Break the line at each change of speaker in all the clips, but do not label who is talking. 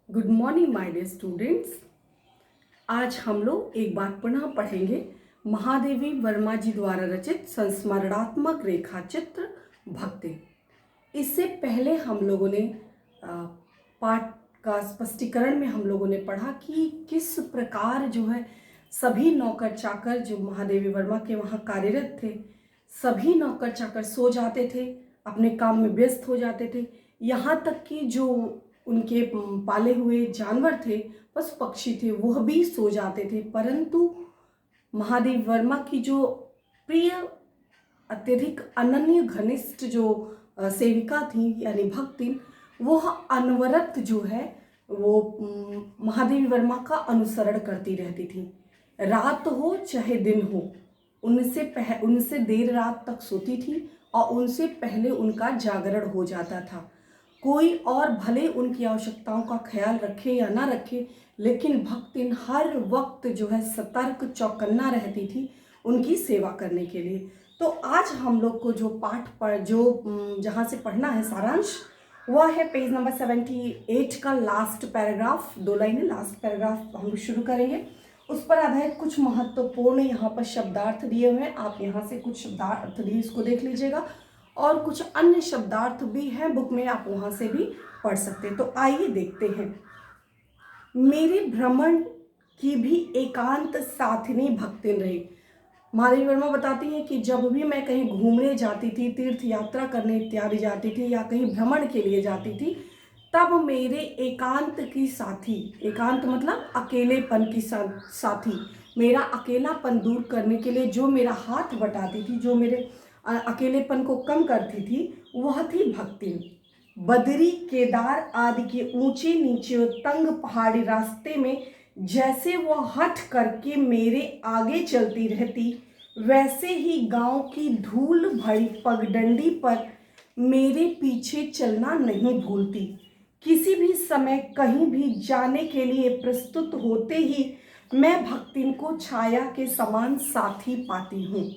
Good morning my dear students. आज हम लोग एक बार पुनः पढ़ेंगे महादेवी वर्मा जी द्वारा रचित संस्मरणात्मक रेखा चित्र भक्ति। इससे पहले हम लोगों ने पाठ का स्पष्टीकरण में हम लोगों ने पढ़ा कि किस प्रकार जो है सभी नौकर चाकर जो महादेवी वर्मा के वहाँ कार्यरत थे, सभी नौकर चाकर सो जाते थे, अपने काम में व्यस्त हो जाते थे। यहाँ तक कि जो उनके पाले हुए जानवर थे, पशु पक्षी थे, वह भी सो जाते थे। परंतु महादेव वर्मा की जो प्रिय अत्यधिक अनन्य घनिष्ठ जो सेविका थी यानी भक्ति, वह अनवरत जो है वो महादेवी वर्मा का अनुसरण करती रहती थी। रात हो चाहे दिन हो, उनसे देर रात तक सोती थी और उनसे पहले उनका जागरण हो जाता था। कोई और भले उनकी आवश्यकताओं का ख्याल रखे या ना रखे, लेकिन भक्तिन हर वक्त जो है सतर्क चौकन्ना रहती थी उनकी सेवा करने के लिए। तो आज हम लोग को जो पाठ पर जो जहाँ से पढ़ना है सारांश, वह है पेज नंबर 78 का लास्ट पैराग्राफ। 2 लाइनें लास्ट पैराग्राफ हम शुरू करेंगे। उस पर आधारित कुछ महत्वपूर्ण यहाँ पर शब्दार्थ दिए हुए हैं। आप यहाँ से कुछ शब्दार्थ दिए, इसको देख लीजिएगा, और कुछ अन्य शब्दार्थ भी हैं बुक में, आप वहाँ से भी पढ़ सकते हैं। तो आइए देखते हैं। मेरे भ्रमण की भी एकांत साथिनी भक्तिन रही। महादेवी वर्मा बताती हैं कि जब भी मैं कहीं घूमने जाती थी, तीर्थ यात्रा करने इत्यादि जाती थी या कहीं भ्रमण के लिए जाती थी, तब मेरे एकांत की साथी, एकांत मतलब अकेलेपन की साथी, मेरा अकेलापन दूर करने के लिए जो मेरा हाथ बटाती थी, जो मेरे अकेलेपन को कम करती थी, वह थी भक्ति। बद्री, केदार आदि के ऊंचे नीचे तंग पहाड़ी रास्ते में जैसे वह हठ करके मेरे आगे चलती रहती, वैसे ही गांव की धूल भरी पगडंडी पर मेरे पीछे चलना नहीं भूलती। किसी भी समय कहीं भी जाने के लिए प्रस्तुत होते ही मैं भक्तिन को छाया के समान साथी पाती हूँ।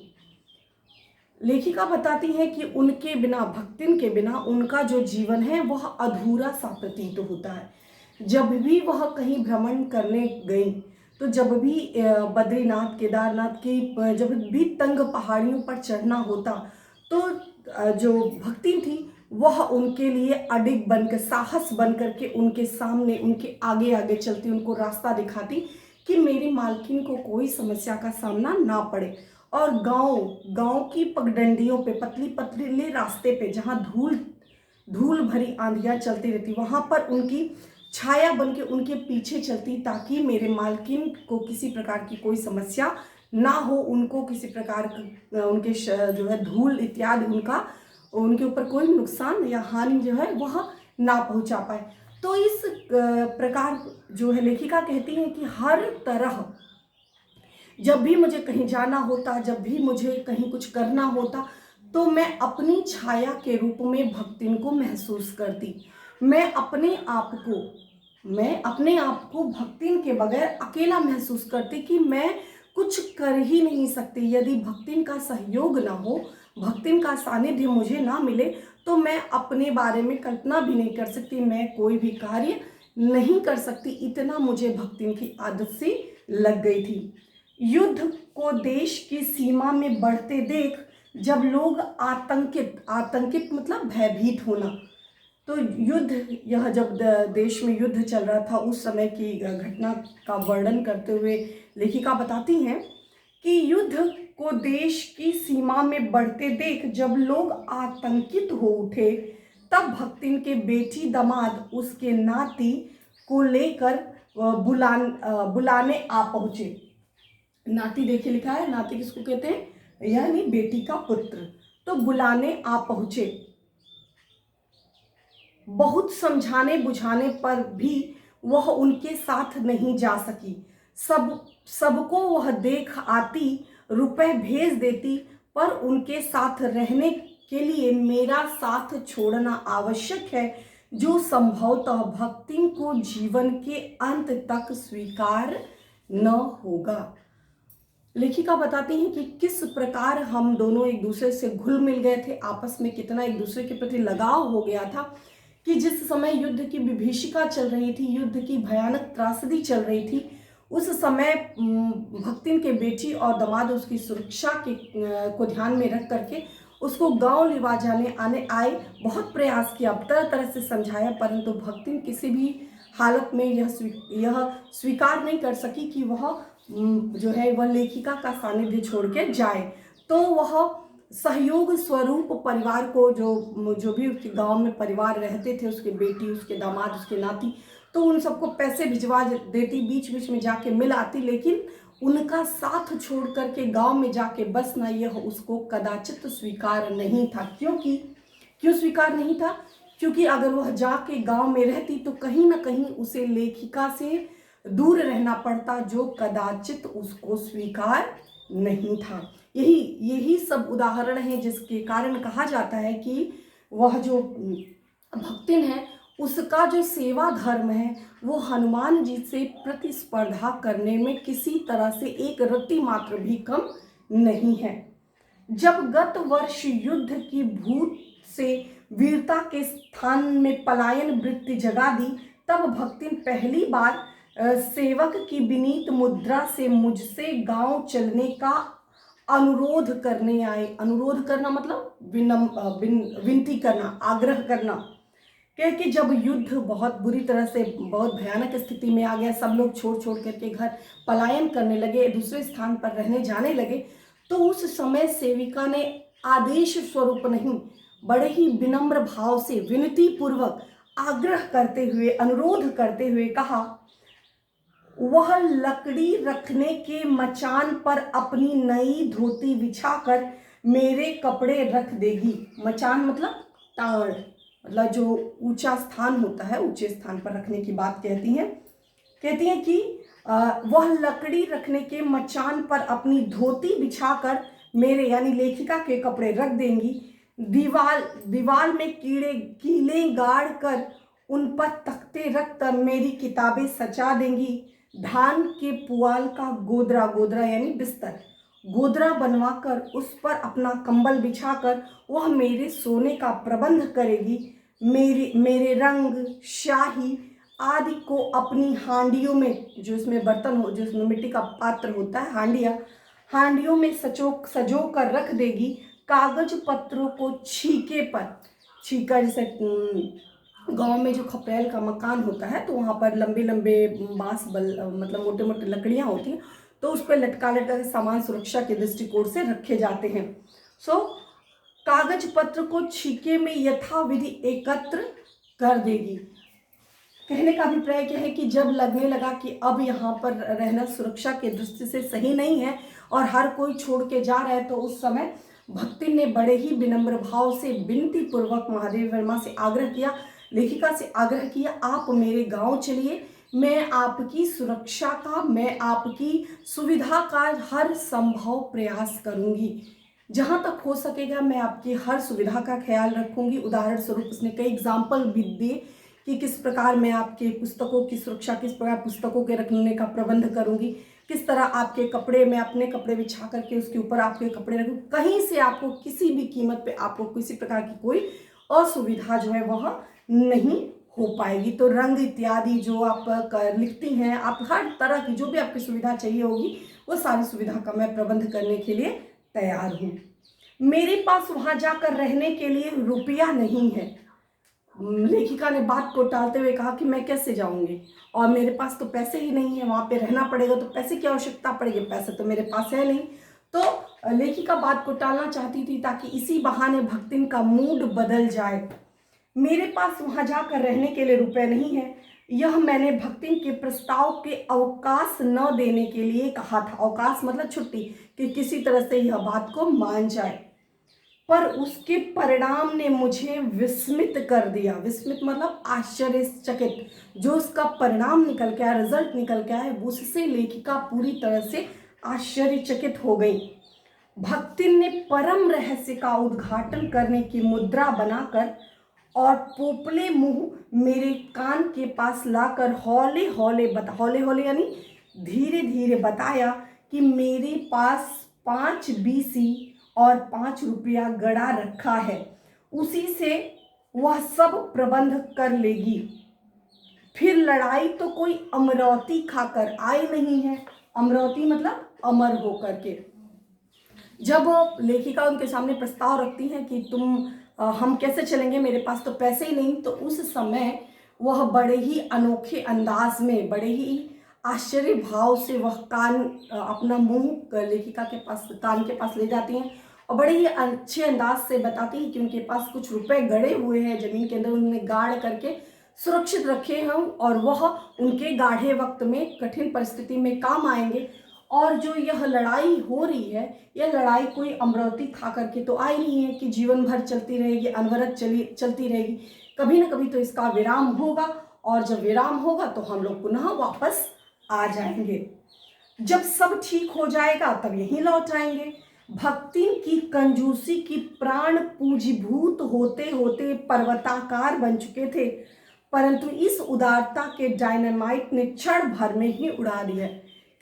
लेखिका बताती है कि उनके बिना, भक्तिन के बिना उनका जो जीवन है वह अधूरा सा प्रतीत होता है। जब भी वह कहीं भ्रमण करने गई, तो जब भी बद्रीनाथ केदारनाथ की जब भी तंग पहाड़ियों पर चढ़ना होता, तो जो भक्ति थी वह उनके लिए अडिग बनकर, साहस बन करके उनके सामने, उनके आगे आगे चलती, उनको रास्ता दिखाती कि मेरी मालकिन को कोई समस्या का सामना ना पड़े। और गांव की पगडंडियों पे, पतली पतली रास्ते पे जहाँ धूल भरी आंधियाँ चलती रहती, वहाँ पर उनकी छाया बन के उनके पीछे चलती, ताकि मेरे मालकिन को किसी प्रकार की कोई समस्या ना हो, उनको किसी प्रकार उनके जो है धूल इत्यादि उनके ऊपर कोई नुकसान या हानि जो है वह ना पहुंचा पाए। तो इस प्रकार जो है लेखिका कहती है कि हर तरह जब भी मुझे कहीं जाना होता, जब भी मुझे कहीं कुछ करना होता, तो मैं अपनी छाया के रूप में भक्तिन को महसूस करती। मैं अपने आप को भक्तिन के बगैर अकेला महसूस करती कि मैं कुछ कर ही नहीं सकती। यदि भक्तिन का सहयोग ना हो, भक्तिन का सानिध्य मुझे ना मिले, तो मैं अपने बारे में कल्पना भी नहीं कर सकती, मैं कोई भी कार्य नहीं कर सकती। इतना मुझे भक्तिन की आदत से लग गई थी। युद्ध को देश की सीमा में बढ़ते देख जब लोग आतंकित मतलब भयभीत होना, तो युद्ध, यह जब देश में युद्ध चल रहा था उस समय की घटना का वर्णन करते हुए लेखिका बताती हैं कि युद्ध को देश की सीमा में बढ़ते देख जब लोग आतंकित हो उठे, तब भक्तिन के बेटी दामाद उसके नाती को लेकर बुलाने आ पहुंचे। नाती देखिए लिखा है, नाती किसको कहते हैं, यानी बेटी का पुत्र। तो बुलाने आ पहुंचे। बहुत समझाने बुझाने पर भी वह उनके साथ नहीं जा सकी। सबको वह देख आती, रुपए भेज देती, पर उनके साथ रहने के लिए मेरा साथ छोड़ना आवश्यक है, जो संभवतः भक्ति को जीवन के अंत तक स्वीकार न होगा। लेखिका बताती हैं कि किस प्रकार हम दोनों एक दूसरे से घुल मिल गए थे, आपस में कितना एक दूसरे के प्रति लगाव हो गया था, कि जिस समय युद्ध की विभीषिका चल रही थी, युद्ध की भयानक त्रासदी चल रही थी, उस समय भक्तिन के बेटी और दामाद उसकी सुरक्षा के को ध्यान में रख करके उसको गांव लिवा जाने आने आए। बहुत प्रयास किया, तरह तरह से समझाया, परंतु भक्तिन किसी भी हालत में यह स्वीकार नहीं कर सकी कि वह जो है वह लेखिका का सानिध्य छोड़ के जाए। तो वह सहयोग स्वरूप परिवार को, जो भी उसके गांव में परिवार रहते थे, उसके बेटी, उसके दामाद, उसके नाती, तो उन सबको पैसे भिजवा देती, बीच बीच में जाके मिल आती, लेकिन उनका साथ छोड़ करके गांव में जाके बसना यह उसको कदाचित स्वीकार नहीं था। क्यों स्वीकार नहीं था? क्योंकि अगर वह जाके गांव में रहती तो कहीं ना कहीं उसे लेखिका से दूर रहना पड़ता, जो कदाचित उसको स्वीकार नहीं था। यही सब उदाहरण है जिसके कारण कहा जाता है कि वह जो भक्तिन है उसका जो सेवा धर्म है वो हनुमान जी से प्रतिस्पर्धा करने में किसी तरह से एक रत्ती मात्र भी कम नहीं है। जब गत वर्ष युद्ध की भूत से वीरता के स्थान में पलायन वृत्ति जगा दी, तब भक्तिन पहली बार सेवक की विनीत मुद्रा से मुझसे गांव चलने का अनुरोध करने आए। अनुरोध करना मतलब विनती करना, आग्रह करना, क्योंकि जब युद्ध बहुत बुरी तरह से, बहुत भयानक स्थिति में आ गया, सब लोग छोड़ करके घर पलायन करने लगे, दूसरे स्थान पर रहने जाने लगे, तो उस समय सेविका ने आदेश स्वरूप नहीं, बड़े ही विनम्र भाव से विनती पूर्वक आग्रह करते हुए, अनुरोध करते हुए कहा, वह लकड़ी रखने के मचान पर अपनी नई धोती बिछाकर मेरे कपड़े रख देगी। मचान मतलब टांड़, मतलब जो ऊंचा स्थान होता है, ऊंचे स्थान पर रखने की बात कहती हैं कि वह लकड़ी रखने के मचान पर अपनी धोती बिछाकर मेरे यानी लेखिका के कपड़े रख देंगी। दीवार में कीले गाड़ कर उन पर तख्ते रख कर मेरी किताबें सजा देंगी। धान के पुआल का गोदरा यानी बिस्तर, गोदरा बनवाकर उस पर अपना कंबल बिछाकर वह मेरे सोने का प्रबंध करेगी। मेरे रंग शाही आदि को अपनी हांडियों में, जो इसमें बर्तन हो, जो इसमें मिट्टी का पात्र होता है, हांडियों में सजो कर रख देगी। कागज पत्रों को छीका, जैसे गांव में जो खपरेल का मकान होता है तो वहाँ पर लंबे लंबे बांस मतलब मोटे मोटे लकड़ियाँ होती हैं, तो उस पर लटका के सामान सुरक्षा के दृष्टिकोण से रखे जाते हैं। कागज पत्र को छीके में यथाविधि एकत्र कर देगी। कहने का अभिप्राय क्या है कि जब लगने लगा कि अब यहाँ पर रहना सुरक्षा के दृष्टि से सही नहीं है और हर कोई छोड़ के जा रहा है, तो उस समय भक्तिन ने बड़े ही विनम्र भाव से विनती पूर्वक महादेवी वर्मा से आग्रह किया, लेखिका से आग्रह किया, आप मेरे गांव चलिए, मैं आपकी सुरक्षा का, मैं आपकी सुविधा का हर संभव प्रयास करूंगी, जहां तक हो सकेगा मैं आपकी हर सुविधा का ख्याल रखूंगी। उदाहरण स्वरूप उसने कई एग्जाम्पल भी दिए कि किस प्रकार मैं आपके पुस्तकों की सुरक्षा, किस प्रकार पुस्तकों के रखने का प्रबंध करूंगी, किस तरह आपके कपड़े, मैं अपने कपड़े बिछा करके उसके ऊपर आपके कपड़े रखूँ, कहीं से आपको किसी भी कीमत पे आपको किसी प्रकार की कोई असुविधा जो है वह नहीं हो पाएगी। तो रंग इत्यादि जो आप लिखती हैं, आप हर तरह की जो भी आपकी सुविधा चाहिए होगी वो सारी सुविधा का मैं प्रबंध करने के लिए तैयार हूँ। मेरे पास वहां जाकर रहने के लिए रुपया नहीं है। लेखिका ने बात को टालते हुए कहा कि मैं कैसे जाऊंगी और मेरे पास तो पैसे ही नहीं है, वहां पे रहना पड़ेगा तो पैसे की आवश्यकता पड़ेगी, पैसे तो मेरे पास है नहीं। तो लेखिका बात को टालना चाहती थी ताकि इसी बहाने भक्तिन का मूड बदल जाए। मेरे पास वहां जाकर रहने के लिए रुपए नहीं है, यह मैंने भक्तिन के प्रस्ताव के अवकाश न देने के लिए कहा था। अवकाश मतलब छुट्टी, कि किसी तरह से यह बात को मान जाए, पर उसके परिणाम ने मुझे विस्मित कर दिया। विस्मित मतलब आश्चर्यचकित। जो उसका परिणाम निकल के आया, रिजल्ट निकल के आया, उससे लेखिका पूरी तरह से आश्चर्यचकित हो गई। भक्तिन ने परम रहस्य का उद्घाटन करने की मुद्रा बनाकर और पोपले मुंह मेरे कान के पास लाकर हौले हौले यानी धीरे धीरे बताया कि मेरे पास 5 बीसी और 5 रुपया गड़ा रखा है, उसी से वह सब प्रबंध कर लेगी। फिर लड़ाई तो कोई अमरौती खाकर आई नहीं है। अमरौती मतलब अमर होकर के। जब लेखिका उनके सामने प्रस्ताव रखती हैं कि हम कैसे चलेंगे, मेरे पास तो पैसे ही नहीं, तो उस समय वह बड़े ही अनोखे अंदाज में, बड़े ही आश्चर्य भाव से वह अपना मुंह लेखिका के पास, कान के पास ले जाती हैं और बड़े ही अच्छे अंदाज से बताती हैं कि उनके पास कुछ रुपए गड़े हुए हैं जमीन के अंदर, उन्हें गाड़ करके सुरक्षित रखे हैं और वह उनके गाढ़े वक्त में, कठिन परिस्थिति में काम आएंगे। और जो यह लड़ाई हो रही है, यह लड़ाई कोई अमरौती खा करके तो आई नहीं है कि जीवन भर चलती रहेगी, अनवरत चलती रहेगी। कभी ना कभी तो इसका विराम होगा, और जब विराम होगा तो हम लोग पुनः वापस आ जाएंगे। जब सब ठीक हो जाएगा तब यहीं लौट आएंगे। भक्तिन की कंजूसी की प्राण पूंजीभूत होते होते पर्वताकार बन चुके थे, परंतु इस उदारता के डायनामाइट ने क्षण भर में ही उड़ा दिया।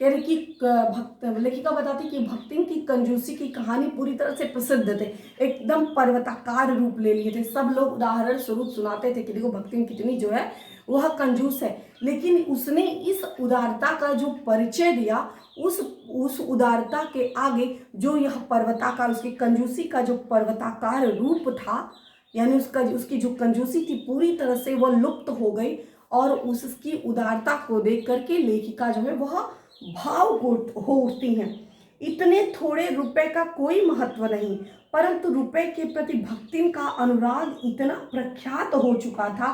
कह रही कि लेखिका बताती कि भक्तिन की कंजूसी की कहानी पूरी तरह से प्रसिद्ध थे, एकदम पर्वताकार रूप ले लिए थे। सब लोग उदाहरण स्वरूप सुनाते थे कि देखो भक्तिन कितनी जो है वह कंजूस है, लेकिन उसने इस उदारता का जो परिचय दिया, उस उदारता के आगे जो यह पर्वताकार, उसकी कंजूसी का जो पर्वताकार रूप था, यानी उसकी जो कंजूसी थी पूरी तरह से वह लुप्त हो गई। और उसकी उदारता को देख करके लेखिका जो है वह भाव हो उठती हैं। इतने थोड़े रुपए का कोई महत्व नहीं, परंतु रुपए के प्रति भक्तिन का अनुराग इतना प्रख्यात हो चुका था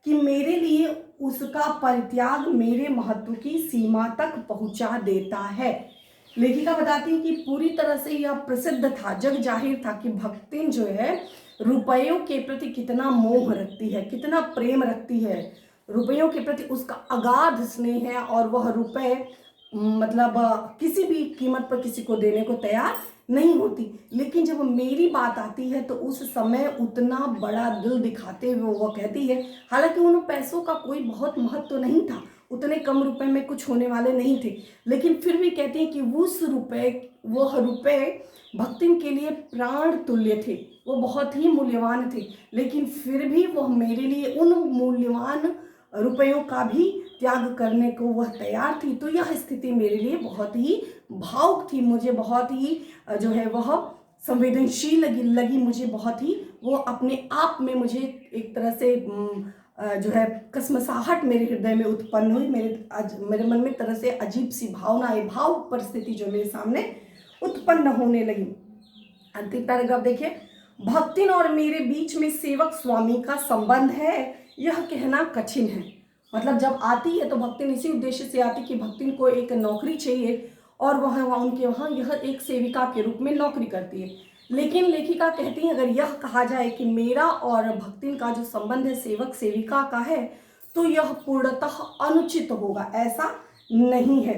कि मेरे लिए उसका परित्याग मेरे महत्व की सीमा तक पहुंचा देता है। लेखिका बताती है कि पूरी तरह से यह प्रसिद्ध था, जग जाहिर था कि भक्तिन जो है रुपयों के प्रति कितना मोह रखती है, कितना प्रेम रखती है। रुपयों के प्रति उसका अगाध स्नेह है और वह रुपए मतलब किसी भी कीमत पर किसी को देने को तैयार नहीं होती। लेकिन जब मेरी बात आती है तो उस समय उतना बड़ा दिल दिखाते हुए वो कहती है, हालांकि उन पैसों का कोई बहुत महत्व नहीं था, उतने कम रुपए में कुछ होने वाले नहीं थे, लेकिन फिर भी कहती है कि वह रुपए भक्तिन के लिए प्राण तुल्य थे, वो बहुत ही मूल्यवान थे। लेकिन फिर भी वह मेरे लिए उन मूल्यवान रुपयों का भी त्याग करने को वह तैयार थी। तो यह स्थिति मेरे लिए बहुत ही भावुक थी, मुझे बहुत ही जो है वह संवेदनशील लगी मुझे बहुत ही, वो अपने आप में मुझे एक तरह से जो है कसमसाहट मेरे हृदय में उत्पन्न हुई, मेरे मन में तरह से अजीब सी भावना, भावुक परिस्थिति जो मेरे सामने उत्पन्न होने लगी। अंतिम पैराग्राफ देखिए, भक्तिन और मेरे बीच में सेवक स्वामी का संबंध है, यह कहना कठिन है। मतलब जब आती है तो भक्तिन इसी उद्देश्य से आती कि भक्तिन को एक नौकरी चाहिए और उनके वहाँ यह एक सेविका के रूप में नौकरी करती है। लेकिन लेखिका कहती है अगर यह कहा जाए कि मेरा और भक्तिन का जो संबंध है सेवक सेविका का है, तो यह पूर्णतः अनुचित होगा, ऐसा नहीं है,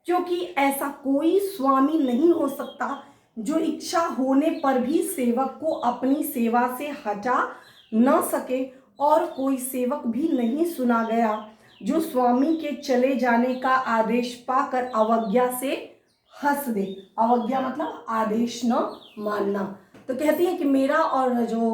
क्योंकि ऐसा कोई स्वामी नहीं हो सकता जो इच्छा होने पर भी सेवक को अपनी सेवा से हटा न सके, और कोई सेवक भी नहीं सुना गया जो स्वामी के चले जाने का आदेश पाकर अवज्ञा से हंस दे। अवज्ञा मतलब आदेश न मानना। तो कहती है कि मेरा और जो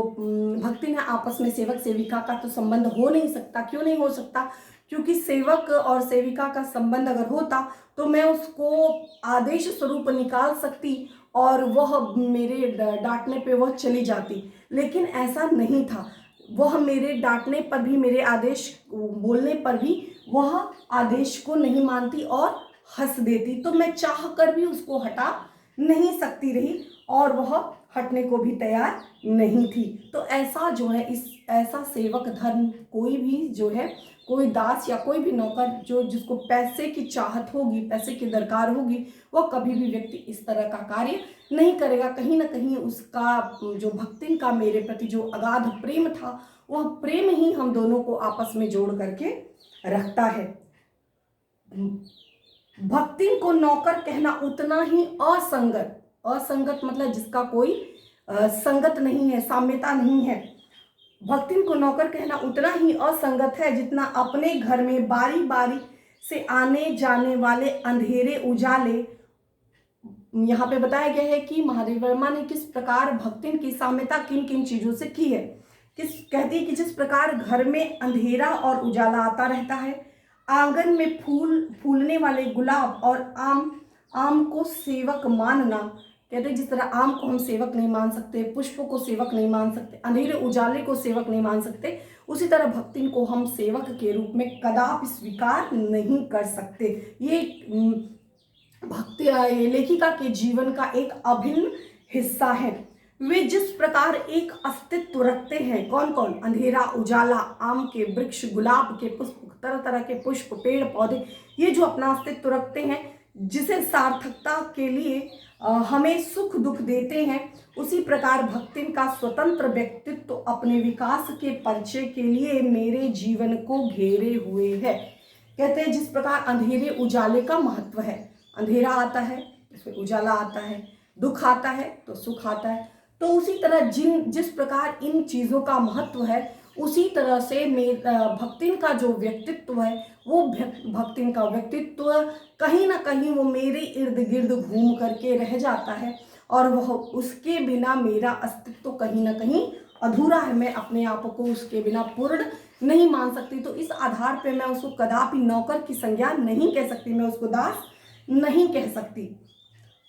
भक्तिन है आपस में सेवक सेविका का तो संबंध हो नहीं सकता। क्यों नहीं हो सकता? क्योंकि सेवक और सेविका का संबंध अगर होता तो मैं उसको आदेश स्वरूप निकाल सकती और वह मेरे डांटने पे वह चली जाती, लेकिन ऐसा नहीं था। वह मेरे डांटने पर भी, मेरे आदेश बोलने पर भी वह आदेश को नहीं मानती और हंस देती। तो मैं चाह कर भी उसको हटा नहीं सकती रही और वह हटने को भी तैयार नहीं थी। तो ऐसा जो है, ऐसा सेवक धर्म कोई भी जो है, कोई दास या कोई भी नौकर जिसको पैसे की चाहत होगी, पैसे की दरकार होगी, वह कभी भी व्यक्ति इस तरह का कार्य नहीं करेगा। कहीं ना कहीं उसका जो भक्तिन का मेरे प्रति जो अगाध प्रेम था, वह प्रेम ही हम दोनों को आपस में जोड़ करके रखता है। भक्तिन को नौकर कहना उतना ही असंगत मतलब जिसका कोई संगत नहीं है, साम्यता नहीं है। भक्तिन को नौकर कहना उतना ही असंगत है जितना अपने घर में बारी बारी से आने जाने वाले अंधेरे उजाले। यहाँ पे बताया गया है कि महादेव वर्मा ने किस प्रकार भक्तिन की साम्यता किन किन चीजों से की है। कहती है कि जिस प्रकार घर में अंधेरा और उजाला आता रहता है, आंगन में फूलने वाले गुलाब और आम को सेवक मानना। कहते हैं जिस तरह आम को हम सेवक नहीं मान सकते, पुष्प को सेवक नहीं मान सकते, अंधेरे उजाले को सेवक नहीं मान सकते, उसी तरह भक्ति को हम सेवक के रूप में कदापि स्वीकार नहीं कर सकते। ये भक्ति लेखिका के जीवन का एक अभिन्न हिस्सा है। वे जिस प्रकार एक अस्तित्व रखते हैं, कौन कौन, अंधेरा उजाला, आम के वृक्ष, गुलाब के पुष्प, तरह तरह के पुष्प, पेड़ पौधे, ये जो अपना अस्तित्व रखते हैं, जिसे सार्थकता के लिए हमें सुख दुख देते हैं, उसी प्रकार भक्ति का स्वतंत्र व्यक्तित्व अपने विकास के परिचय के लिए मेरे जीवन को घेरे हुए है। कहते हैं जिस प्रकार अंधेरे उजाले का महत्व है, अंधेरा आता है इसमें उजाला आता है, दुख आता है तो सुख आता है, तो उसी तरह जिस प्रकार इन चीज़ों का महत्व है, उसी तरह से भक्तिन का जो व्यक्तित्व है, वो भक्तिन का व्यक्तित्व कहीं ना कहीं वो मेरे इर्द गिर्द घूम करके रह जाता है, और वह उसके बिना मेरा अस्तित्व कहीं ना कहीं अधूरा है। मैं अपने आप को उसके बिना पूर्ण नहीं मान सकती। तो इस आधार पे मैं उसको कदापि नौकर की संज्ञा नहीं कह सकती, मैं उसको दास नहीं कह सकती।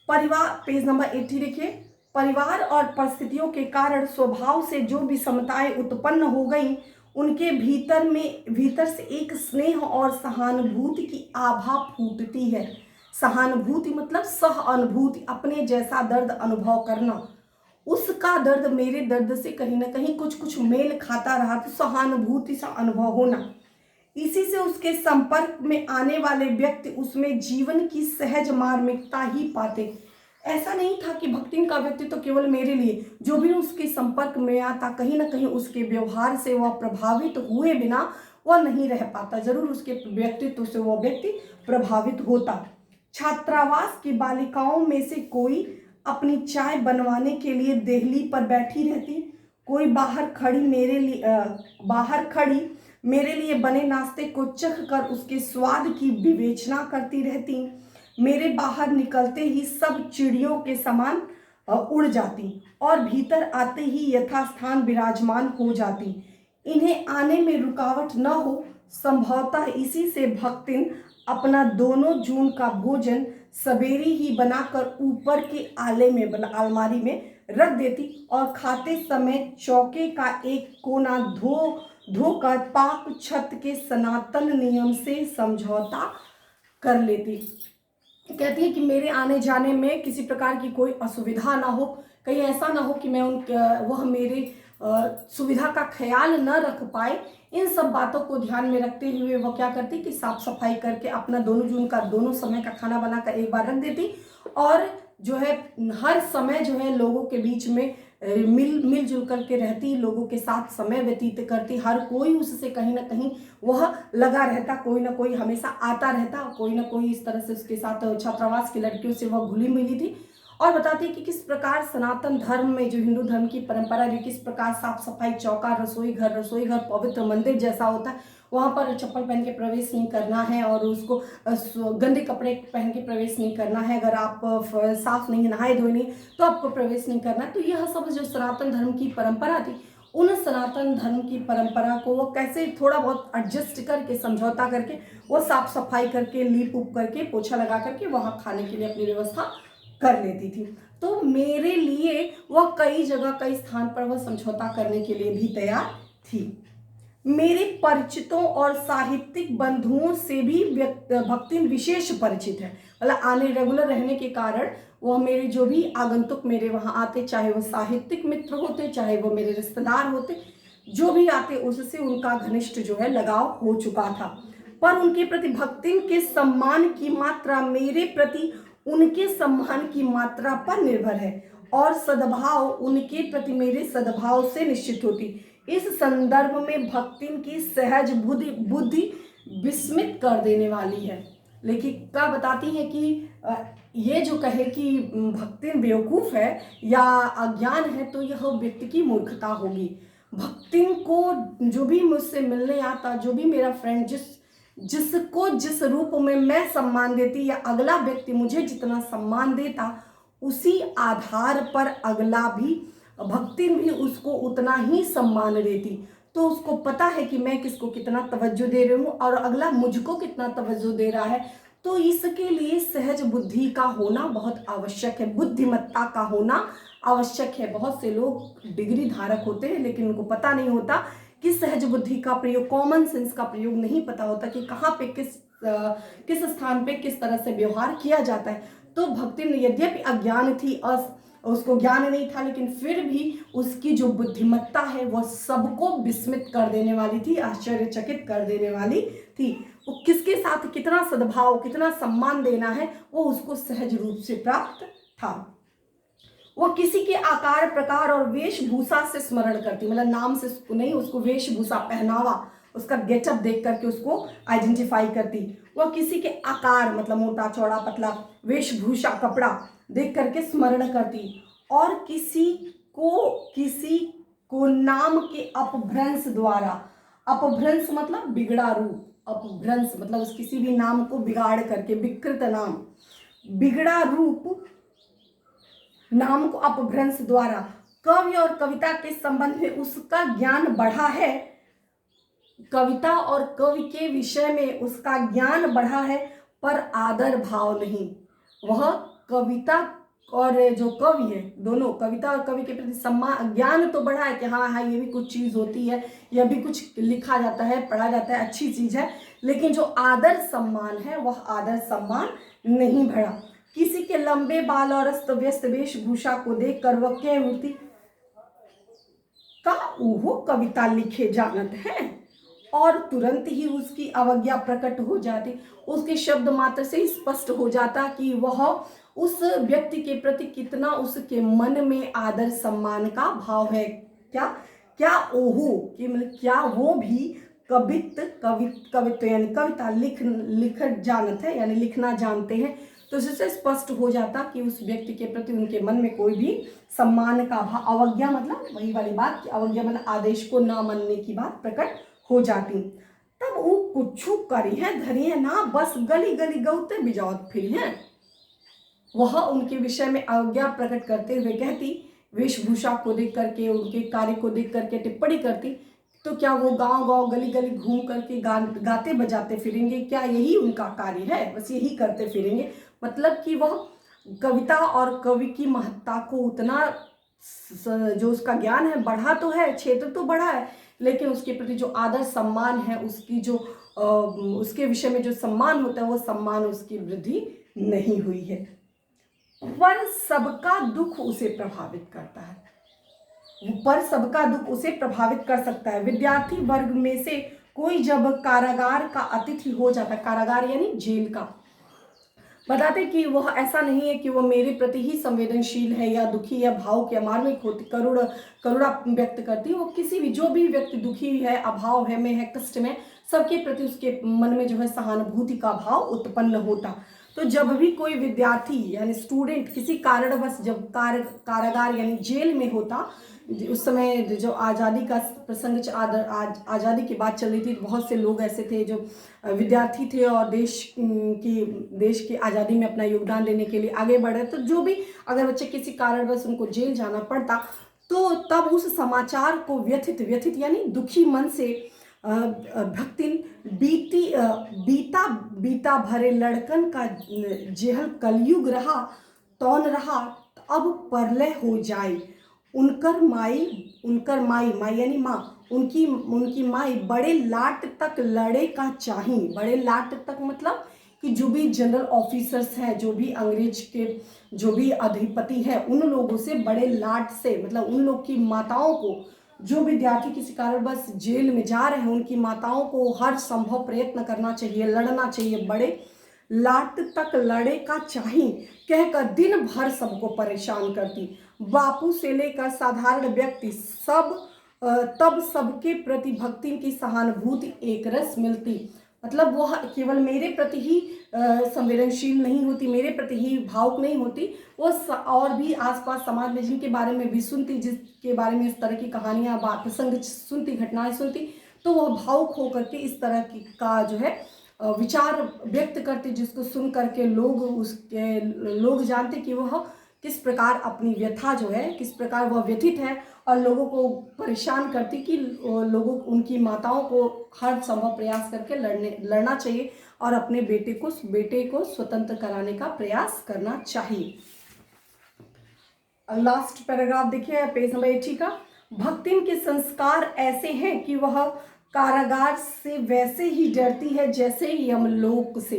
परिवार, पेज नंबर 80 देखिए। परिवार और परिस्थितियों के कारण स्वभाव से जो विषमताएं उत्पन्न हो गई, उनके भीतर से एक स्नेह और सहानुभूति की आभा फूटती है। सहानुभूति मतलब सह अनुभूति, अपने जैसा दर्द अनुभव करना, उसका दर्द मेरे दर्द से कहीं ना कहीं कुछ मेल खाता रहा, तो सहानुभूति सा अनुभव होना। इसी से उसके संपर्क में आने वाले व्यक्ति उसमें जीवन की सहज मार्मिकता ही पाते। ऐसा नहीं था कि भक्ति का व्यक्तित्व तो केवल मेरे लिए, जो भी उसके संपर्क में आता, कहीं ना कहीं उसके व्यवहार से वह प्रभावित हुए बिना वह नहीं रह पाता, जरूर उसके व्यक्तित्व से वह व्यक्ति प्रभावित होता। छात्रावास की बालिकाओं में से कोई अपनी चाय बनवाने के लिए देहली पर बैठी रहती, कोई बाहर खड़ी मेरे लिए बने नाश्ते को चख कर उसके स्वाद की विवेचना करती रहती। मेरे बाहर निकलते ही सब चिड़ियों के समान उड़ जाती और भीतर आते ही यथास्थान विराजमान हो जाती। इन्हें आने में रुकावट न हो, संभवतः इसी से भक्तिन अपना दोनों जून का भोजन सवेरे ही बनाकर ऊपर के अलमारी में रख देती और खाते समय चौके का एक कोना धोकर पाक छत के सनातन नियम से समझौता कर लेती। कहती है कि मेरे आने जाने में किसी प्रकार की कोई असुविधा ना हो, कहीं ऐसा ना हो कि वह मेरे सुविधा का ख्याल न रख पाए। इन सब बातों को ध्यान में रखते हुए वह क्या करती कि साफ सफाई करके अपना दोनों जून का दोनों समय का खाना बनाकर एक बार रख देती, और जो है हर समय जो है लोगों के बीच में मिलजुल करके रहती, लोगों के साथ समय व्यतीत करती, हर कोई उससे कहीं ना कहीं वह लगा रहता, कोई ना कोई हमेशा आता रहता, कोई ना कोई इस तरह से उसके साथ छात्रावास की लड़कियों से वह घुली मिली थी। और बताती है कि किस प्रकार सनातन धर्म में, जो हिंदू धर्म की परंपरा, जो किस प्रकार साफ सफाई, चौका, रसोई घर पवित्र मंदिर जैसा होता है, वहाँ पर चप्पल पहन के प्रवेश नहीं करना है और उसको गंदे कपड़े पहन के प्रवेश नहीं करना है। अगर आप साफ नहीं नहाए धोए नहीं तो आपको प्रवेश नहीं करना है। तो यह सब जो सनातन धर्म की परंपरा थी, उन सनातन धर्म की परंपरा को वो कैसे थोड़ा बहुत एडजस्ट करके, समझौता करके, वो साफ सफाई करके, लीप उप करके, पोछा लगा करके वहाँ खाने के लिए अपनी व्यवस्था कर लेती थी। तो मेरे लिए वह कई जगह, कई स्थान पर वह समझौता करने के लिए भी तैयार थी। मेरे परिचितों और साहित्यिक बंधुओं से भी भक्ति विशेष परिचित है, मतलब आने रेगुलर रहने के कारण वह मेरे जो भी आगंतुक मेरे वहाँ आते, चाहे वो साहित्यिक मित्र होते, चाहे वो मेरे रिश्तेदार होते, जो भी आते उससे उनका घनिष्ठ जो है लगाव हो चुका था। पर उनके प्रति भक्ति के सम्मान की मात्रा मेरे प्रति उनके सम्मान की मात्रा पर निर्भर है, और सद्भाव उनके प्रति मेरे सद्भाव से निश्चित होती। इस संदर्भ में भक्तिन की सहज बुद्धि विस्मित कर देने वाली है। लेखिका बताती है कि ये जो कहे कि भक्तिन बेवकूफ़ है या अज्ञान है, तो यह व्यक्ति की मूर्खता होगी। भक्तिन को जो भी मुझसे मिलने आता, जो भी मेरा फ्रेंड जिसको जिस रूप में मैं सम्मान देती, या अगला व्यक्ति मुझे जितना सम्मान देता, उसी आधार पर अगला भी भक्ति भी उसको उतना ही सम्मान देती। तो उसको पता है कि मैं किसको कितना तवज्जो दे रही हूँ और अगला मुझको कितना तवज्जो दे रहा है। तो इसके लिए सहज बुद्धि का होना बहुत आवश्यक है, बुद्धिमत्ता का होना आवश्यक है। बहुत से लोग डिग्री धारक होते हैं लेकिन उनको पता नहीं होता कि सहज बुद्धि का प्रयोग, कॉमन सेंस का प्रयोग नहीं पता होता कि कहाँ पे किस स्थान पे किस तरह से व्यवहार किया जाता है। तो भक्ति यद्यपि अज्ञान थी, उसको ज्ञान नहीं था, लेकिन फिर भी उसकी जो बुद्धिमत्ता है वह सबको विस्मित कर देने वाली थी, आश्चर्यचकित कर देने वाली थी। वो किसके साथ कितना सद्भाव, कितना सम्मान देना है वो उसको सहज रूप से प्राप्त था। वो किसी के आकार प्रकार और वेशभूषा से स्मरण करती, मतलब नाम से नहीं, उसको वेशभूषा, पहनावा, उसका गेटअप देख करके उसको आइडेंटिफाई करती। वह किसी के आकार, मतलब मोटा चौड़ा पतला, वेशभूषा कपड़ा देख करके स्मरण करती। और किसी को नाम के अपभ्रंश द्वारा, अपभ्रंश मतलब बिगड़ा रूप, अपभ्रंश मतलब उस किसी भी नाम को बिगाड़ करके, विकृत नाम, बिगड़ा रूप नाम को अपभ्रंश द्वारा कवि और कविता के संबंध में उसका ज्ञान बढ़ा है, कविता और कवि के विषय में उसका ज्ञान बढ़ा है, पर आदर भाव नहीं। वह कविता और जो कवि है, दोनों कविता और कवि के प्रति सम्मान, ज्ञान तो बढ़ा है कि हाँ हाँ ये भी कुछ चीज़ होती है, यह भी कुछ लिखा जाता है, पढ़ा जाता है, अच्छी चीज़ है, लेकिन जो आदर सम्मान है वह आदर सम्मान नहीं बढ़ा। किसी के लंबे बाल और अस्त व्यस्त वेशभूषा को देखकर वह कह उठती, का ओहो कविता लिखे जानत है, और तुरंत ही उसकी अवज्ञा प्रकट हो जाती। उसके शब्द मात्र से ही स्पष्ट हो जाता कि वह उस व्यक्ति के प्रति कितना उसके मन में आदर सम्मान का भाव है। क्या क्या ओहो कि मतलब क्या वो भी कवित्व यानी कविता लिख जानत है, यानी लिखना जानते हैं। तो इससे स्पष्ट हो जाता कि उस व्यक्ति के प्रति उनके मन में कोई भी सम्मान का भाव, अवज्ञा मतलब वही वाली बात कि अवज्ञा मतलब आदेश को ना मानने की बात प्रकट हो जाती। तब वो कुछ करी है धरी है ना, बस गली गली गौते बिजावत फिरी है। वह उनके विषय में अवज्ञा प्रकट करते हुए कहती, वेशभूषा को देख करके, उनके कार्य को देख करके टिप्पणी करती, तो क्या वो गांव गांव गली गली घूम करके गाते बजाते फिरेंगे? क्या यही उनका कार्य है? बस यही करते फिरेंगे? मतलब कि वह कविता और कवि की महत्ता को उतना, जो उसका ज्ञान है बढ़ा तो है, क्षेत्र तो बढ़ा है, लेकिन उसके प्रति जो आदर सम्मान है, उसकी जो उसके विषय में जो सम्मान होता है वो सम्मान उसकी वृद्धि नहीं हुई है। पर सबका दुख उसे प्रभावित करता है, पर सबका दुख उसे प्रभावित कर सकता है। विद्यार्थी वर्ग में से कोई जब कारागार का अतिथि हो जाता है, कारागार यानी जेल का, बताते कि वह ऐसा नहीं है कि वह मेरे प्रति ही संवेदनशील है या दुखी या भाव के मार्मिक होती, करुणा व्यक्त करती है। वो किसी भी, जो भी व्यक्ति दुखी है, अभाव है में है, कष्ट में, सबके प्रति उसके मन में जो है सहानुभूति का भाव उत्पन्न होता। तो जब भी कोई विद्यार्थी यानी स्टूडेंट किसी कारणवश जब कारागार यानी जेल में होता, उस समय जो आज़ादी का प्रसंग, आज़ादी की बात चल रही थी, बहुत से लोग ऐसे थे जो विद्यार्थी थे और देश की आज़ादी में अपना योगदान देने के लिए आगे बढ़े। तो जो भी अगर बच्चे किसी कारणवश उनको जेल जाना पड़ता, तो तब उस समाचार को व्यथित यानी दुखी मन से भक्तिन बीता भरे लड़कन का जेहल कलयुग रहा, तौन रहा, अब परलय हो जाए। उनकर माई यानी माँ, उनकी माई बड़े लाट तक लड़े का चाही। बड़े लाट तक मतलब कि जो भी जनरल ऑफिसर्स हैं, जो भी अंग्रेज के जो भी अधिपति हैं, उन लोगों से बड़े लाट से, मतलब उन लोग की माताओं को, जो विद्यार्थी किसी कारणवश जेल में जा रहे हैं उनकी माताओं को हर संभव प्रयत्न करना चाहिए, लड़ना चाहिए, बड़े लाट तक लड़े का चाही कहकर दिन भर सबको परेशान करती। बापू से लेकर साधारण व्यक्ति तब सबके प्रति भक्ति की सहानुभूति एक रस मिलती। मतलब वह केवल मेरे प्रति ही संवेदनशील नहीं होती, मेरे प्रति ही भावुक नहीं होती, वो और भी आसपास समाज में जिनके बारे में भी सुनती, जिसके बारे में इस तरह की कहानियाँ, प्रसंग सुनती, घटनाएं सुनती, तो वह भावुक होकर के इस तरह की का जो है विचार व्यक्त करते, जिसको सुन करके लोग जानते कि वह किस प्रकार अपनी व्यथा जो है, किस प्रकार वह व्यथित है और लोगों को परेशान करती कि लोगों उनकी माताओं को हर संभव प्रयास करके लड़ना चाहिए और अपने बेटे को स्वतंत्र कराने का प्रयास करना चाहिए। लास्ट पैराग्राफ देखिए पेज नंबर 80 का। भक्तिम के संस्कार ऐसे हैं कि वह कारागार से वैसे ही डरती है जैसे यमलोक से।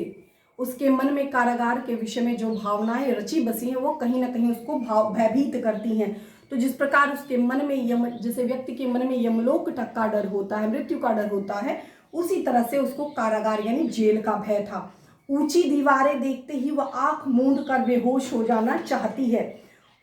उसके मन में कारागार के विषय में जो भावनाएं रची बसी हैं वो कहीं ना कहीं उसको भयभीत करती हैं। तो जिस प्रकार उसके मन में जैसे व्यक्ति के मन में यमलोक तक का डर होता है, मृत्यु का डर होता है, उसी तरह से उसको कारागार यानी जेल का भय था। ऊंची दीवारें देखते ही वह आंख मूंद कर बेहोश हो जाना चाहती है।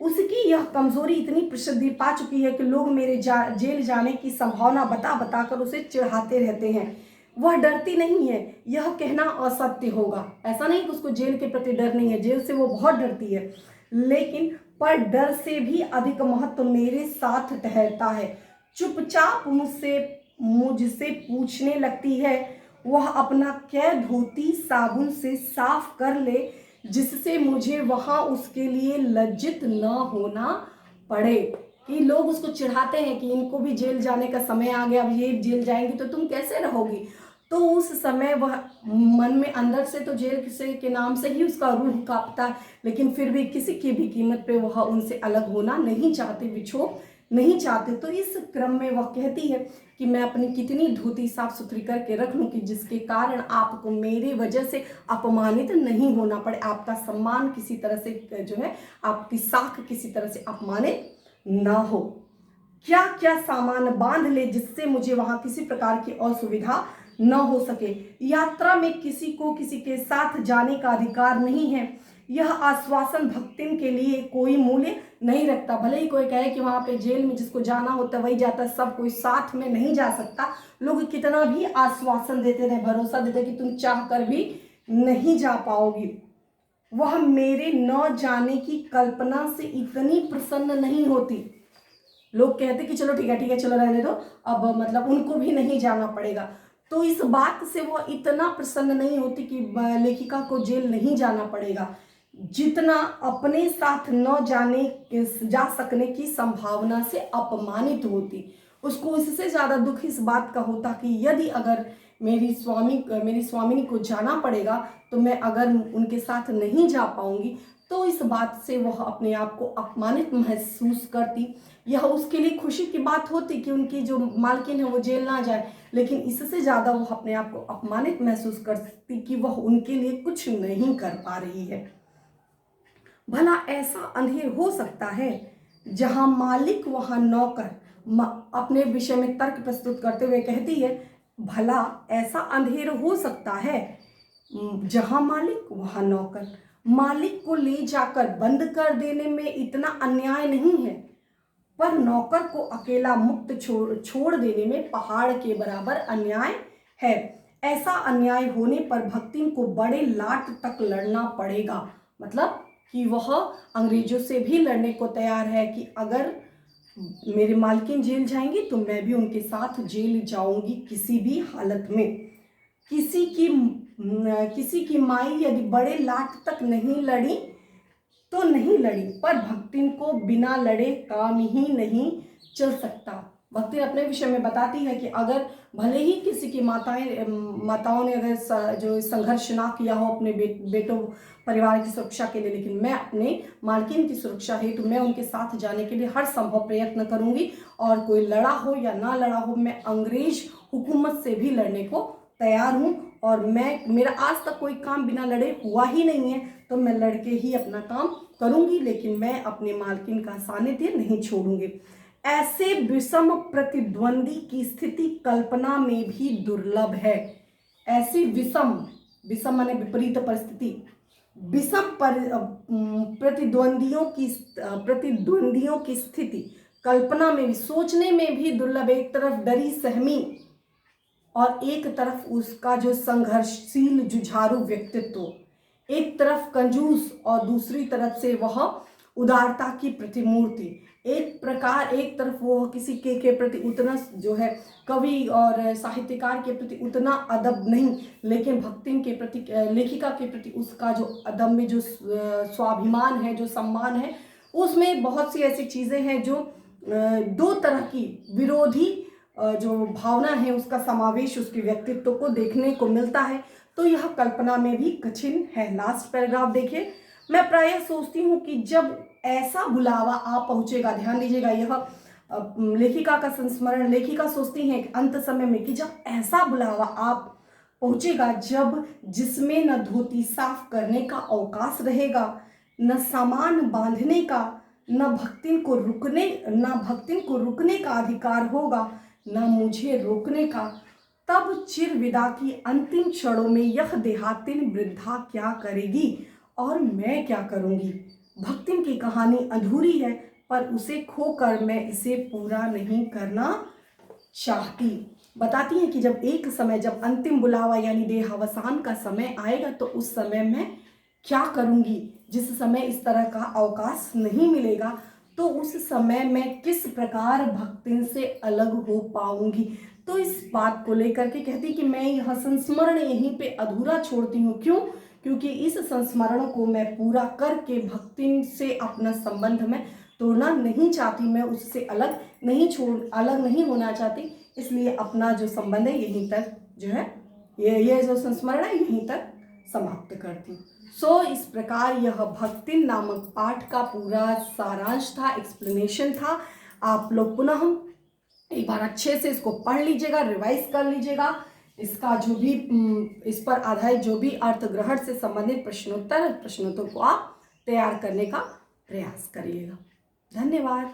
उसकी यह कमजोरी इतनी प्रसिद्धि पा चुकी है कि लोग मेरे जेल जाने की संभावना बता कर उसे चिढ़ाते रहते हैं। वह डरती नहीं है, यह कहना असत्य होगा। ऐसा नहीं कि उसको जेल के प्रति डर नहीं है, जेल से वो बहुत डरती है, लेकिन पर डर से भी अधिक महत्व मेरे साथ ठहरता है। चुपचाप मुझसे पूछने लगती है, वह अपना कैद धोती साबुन से साफ कर ले जिससे मुझे वहां उसके लिए लज्जित न होना पड़े। कि लोग उसको चिढ़ाते हैं कि इनको भी जेल जाने का समय आ गया, अब ये जेल जाएंगी तो तुम कैसे रहोगी। तो उस समय वह मन में अंदर से तो जेल से के नाम से ही उसका रूह कांपता है, लेकिन फिर भी किसी की भी कीमत पे वह उनसे अलग होना नहीं चाहते, बिछो नहीं चाहते। तो इस क्रम में वह कहती है कि मैं अपनी कितनी धोती साफ सुथरी करके रख लूं कि जिसके कारण आपको मेरी वजह से अपमानित नहीं होना पड़े, आपका सम्मान किसी तरह से जो है, आपकी साख किसी तरह से अपमानित ना हो। क्या क्या सामान बांध ले जिससे मुझे वहां किसी प्रकार की असुविधा न हो सके। यात्रा में किसी को किसी के साथ जाने का अधिकार नहीं है। यह आश्वासन भक्तिन के लिए कोई मूल्य नहीं रखता। भले ही कोई कहे कि वहां पे जेल में जिसको जाना होता है वही जाता है, सब कोई साथ में नहीं जा सकता। लोग कितना भी आश्वासन देते थे, भरोसा देते कि तुम चाह कर भी नहीं जा पाओगी। वह मेरे न जाने की कल्पना से इतनी प्रसन्न नहीं होती। लोग कहते कि चलो ठीक है चलो रहने दो, अब मतलब उनको भी नहीं जाना पड़ेगा। तो इस बात से वो इतना प्रसन्न नहीं होती कि लेखिका को जेल नहीं जाना पड़ेगा, जितना अपने साथ न जा सकने की संभावना से अपमानित होती। उसको इससे ज्यादा दुख इस बात का होता कि यदि अगर मेरी स्वामिनी को जाना पड़ेगा तो मैं अगर उनके साथ नहीं जा पाऊंगी तो इस बात से वह अपने आप को अपमानित महसूस करती। यह उसके लिए खुशी की बात होती कि उनकी जो मालकिन है वो जेल ना जाए, लेकिन इससे ज़्यादा वह अपने आप को अपमानित महसूस करती कि वह उनके लिए कुछ नहीं कर पा रही है। भला ऐसा अंधेर हो सकता है जहां मालिक वहां नौकर। अपने विषय में तर्क प्रस्तुत करते हुए कहती है, भला ऐसा अंधेर हो सकता है जहां मालिक वहां नौकर। मालिक को ले जाकर बंद कर देने में इतना अन्याय नहीं है, पर नौकर को अकेला मुक्त छोड़ देने में पहाड़ के बराबर अन्याय है। ऐसा अन्याय होने पर भक्तिन को बड़े लाट तक लड़ना पड़ेगा। मतलब कि वह अंग्रेजों से भी लड़ने को तैयार है कि अगर मेरे मालकिन जेल जाएंगी तो मैं भी उनके साथ जेल जाऊंगी किसी भी हालत में। किसी की माई यदि बड़े लाट तक नहीं लड़ी तो नहीं लड़ी, पर भक्तिन को बिना लड़े काम ही नहीं चल सकता। भक्ति अपने विषय में बताती है कि अगर भले ही किसी की माताओं ने अगर जो संघर्ष ना किया हो अपने बेटों परिवार की सुरक्षा के लिए, लेकिन मैं अपने मालकिन की सुरक्षा हेतु मैं उनके साथ जाने के लिए हर संभव प्रयत्न करूंगी। और कोई लड़ा हो या ना लड़ा हो, मैं अंग्रेज हुकूमत से भी लड़ने को तैयार हूँ। और मेरा आज तक कोई काम बिना लड़े हुआ ही नहीं है, तो मैं लड़के ही अपना काम करूंगी, लेकिन मैं अपने मालकिन का सानिध्य नहीं छोड़ूंगी। ऐसे विषम प्रतिद्वंदी की स्थिति कल्पना में भी दुर्लभ है। ऐसी विषम माने विपरीत परिस्थिति, विषम प्रतिद्वंदियों की स्थिति कल्पना में भी, सोचने में भी दुर्लभ। एक तरफ डरी सहमी और एक तरफ उसका जो संघर्षशील जुझारू व्यक्तित्व, एक तरफ कंजूस और दूसरी तरफ से वह उदारता की प्रतिमूर्ति। एक प्रकार, एक तरफ वो किसी के प्रति उतना जो है कवि और साहित्यकार के प्रति उतना अदब नहीं, लेकिन भक्तिन के प्रति, लेखिका के प्रति उसका जो अदम्य जो स्वाभिमान है, जो सम्मान है, उसमें बहुत सी ऐसी चीज़ें हैं जो दो तरह की विरोधी जो भावना है उसका समावेश उसके व्यक्तित्व को देखने को मिलता है। तो यह कल्पना में भी कठिन है। लास्ट पैराग्राफ देखिए, मैं प्रायः सोचती हूँ कि जब ऐसा बुलावा आ पहुँचेगा, ध्यान दीजिएगा, यह लेखिका का संस्मरण, लेखिका सोचती हैं अंत समय में कि जब ऐसा बुलावा आप पहुँचेगा जब जिसमें न धोती साफ करने का अवकाश रहेगा, न सामान बांधने का, न भक्तिन को रुकने का अधिकार होगा, न मुझे रोकने का, तब चिर विदा की अंतिम क्षणों में यह देहातिन वृद्धा क्या करेगी और मैं क्या करूँगी। भक्तिन की कहानी अधूरी है, पर उसे खोकर मैं इसे पूरा नहीं करना चाहती। बताती है कि जब एक समय, जब अंतिम बुलावा यानी देहावसान का समय आएगा तो उस समय मैं क्या करूँगी। जिस समय इस तरह का अवकाश नहीं मिलेगा तो उस समय मैं किस प्रकार भक्तिन से अलग हो पाऊंगी। तो इस बात को लेकर के कहती कि मैं यह संस्मरण यहीं पे अधूरा छोड़ती हूँ। क्यों? क्योंकि इस संस्मरण को मैं पूरा करके भक्तिन से अपना संबंध मैं तोड़ना नहीं चाहती, मैं उससे अलग नहीं होना चाहती। इसलिए अपना जो संबंध है यहीं तक जो है, ये जो संस्मरण है यहीं तक समाप्त करती हूँ। इस प्रकार यह भक्तिन नामक पाठ का पूरा सारांश था, एक्सप्लेनेशन था। आप लोग पुनः एक बार अच्छे से इसको पढ़ लीजिएगा, रिवाइज कर लीजिएगा। इसका जो भी इस पर आधारित जो भी अर्थ ग्रहण से संबंधित प्रश्नोत्तर को आप तैयार करने का प्रयास करिएगा। धन्यवाद।